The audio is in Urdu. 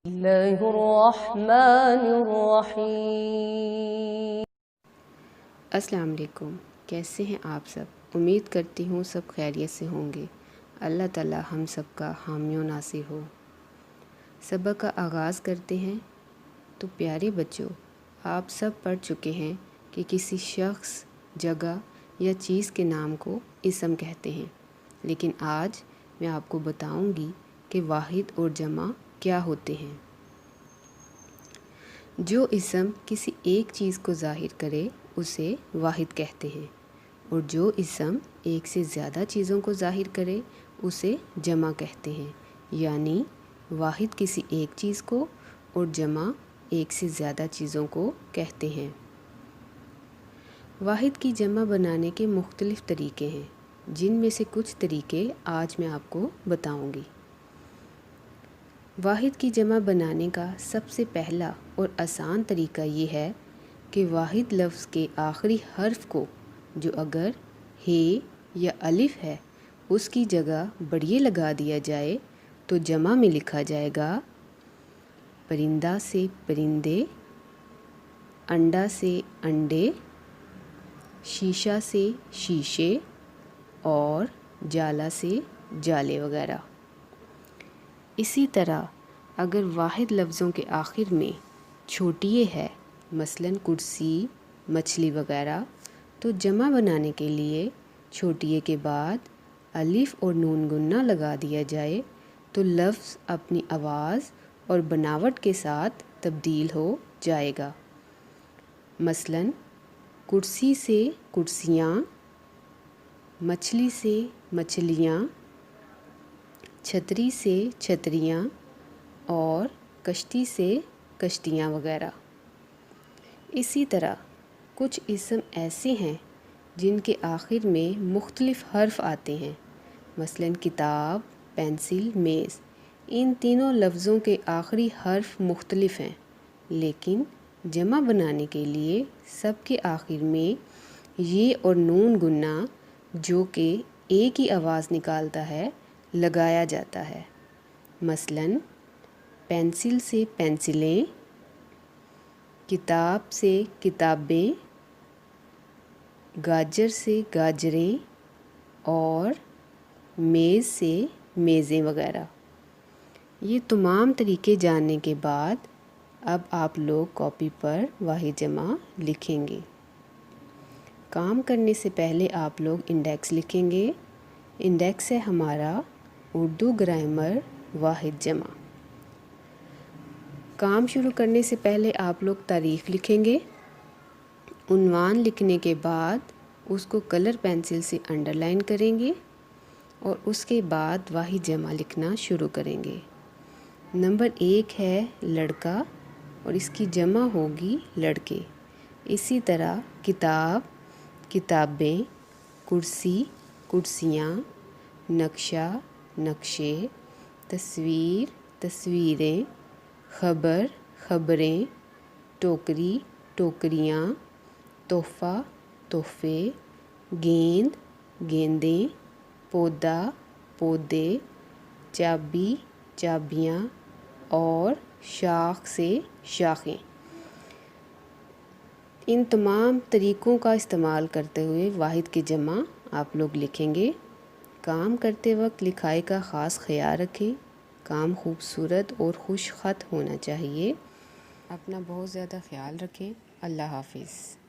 اللہ الرحمن الرحیم۔ السلام علیکم، کیسے ہیں آپ سب؟ امید کرتی ہوں سب خیریت سے ہوں گے۔ اللہ تعالی ہم سب کا حامی و ناصر ہو۔ سبق کا آغاز کرتے ہیں۔ تو پیارے بچوں، آپ سب پڑھ چکے ہیں کہ کسی شخص، جگہ یا چیز کے نام کو اسم کہتے ہیں، لیکن آج میں آپ کو بتاؤں گی کہ واحد اور جمع کیا ہوتے ہیں۔ جو اسم کسی ایک چیز کو ظاہر کرے اسے واحد کہتے ہیں، اور جو اسم ایک سے زیادہ چیزوں کو ظاہر کرے اسے جمع کہتے ہیں۔ یعنی واحد کسی ایک چیز کو اور جمع ایک سے زیادہ چیزوں کو کہتے ہیں۔ واحد کی جمع بنانے کے مختلف طریقے ہیں، جن میں سے کچھ طریقے آج میں آپ کو بتاؤں گی۔ واحد کی جمع بنانے کا سب سے پہلا اور آسان طریقہ یہ ہے کہ واحد لفظ کے آخری حرف کو، جو اگر ہ یا الف ہے، اس کی جگہ بڑیے لگا دیا جائے تو جمع میں لکھا جائے گا پرندہ سے پرندے، انڈا سے انڈے، شیشہ سے شیشے اور جالا سے جالے وغیرہ۔ اسی طرح اگر واحد لفظوں کے آخر میں چھوٹیے ہے، مثلاً کرسی، مچھلی وغیرہ، تو جمع بنانے کے لیے چھوٹیے کے بعد الف اور نون گنہ لگا دیا جائے تو لفظ اپنی آواز اور بناوٹ کے ساتھ تبدیل ہو جائے گا۔ مثلاً کرسی سے کرسیاں، مچھلی سے مچھلیاں، چھتری سے چھتریاں اور کشتی سے کشتیاں وغیرہ۔ اسی طرح کچھ اسم ایسے ہیں جن کے آخر میں مختلف حرف آتے ہیں، مثلاً کتاب، پینسل، میز۔ ان تینوں لفظوں کے آخری حرف مختلف ہیں، لیکن جمع بنانے کے لیے سب کے آخر میں یہ اور نون گنہ، جو کہ ایک ہی آواز نکالتا ہے، لگایا جاتا ہے۔ مثلاً پینسل سے پینسلیں، کتاب سے کتابیں، گاجر سے گاجریں اور میز سے میزیں وغیرہ۔ یہ تمام طریقے جاننے کے بعد اب آپ لوگ کاپی پر واحد جمع لکھیں گے۔ کام کرنے سے پہلے آپ لوگ انڈیکس لکھیں گے۔ انڈیکس ہے ہمارا اردو گرامر واحد جمع۔ کام شروع کرنے سے پہلے آپ لوگ تاریخ لکھیں گے۔ عنوان لکھنے کے بعد اس کو کلر پینسل سے انڈر لائن کریں گے اور اس کے بعد واحد جمع لکھنا شروع کریں گے۔ نمبر 1 ہے لڑکا اور اس کی جمع ہوگی لڑکے۔ اسی طرح کتاب، کتابیں، کرسی، کرسیاں، نقشہ، نقشے، تصویر، تصویریں، خبر، خبریں، ٹوکری، ٹوکریاں، تحفہ، تحفے، گیند، گیندیں، پودا، پودے، چابی، چابیاں اور شاخ سے شاخیں۔ ان تمام طریقوں کا استعمال کرتے ہوئے واحد کی جمع آپ لوگ لکھیں گے۔ کام کرتے وقت لکھائی کا خاص خیال رکھیں۔ کام خوبصورت اور خوش خط ہونا چاہیے۔ اپنا بہت زیادہ خیال رکھیں۔ اللہ حافظ۔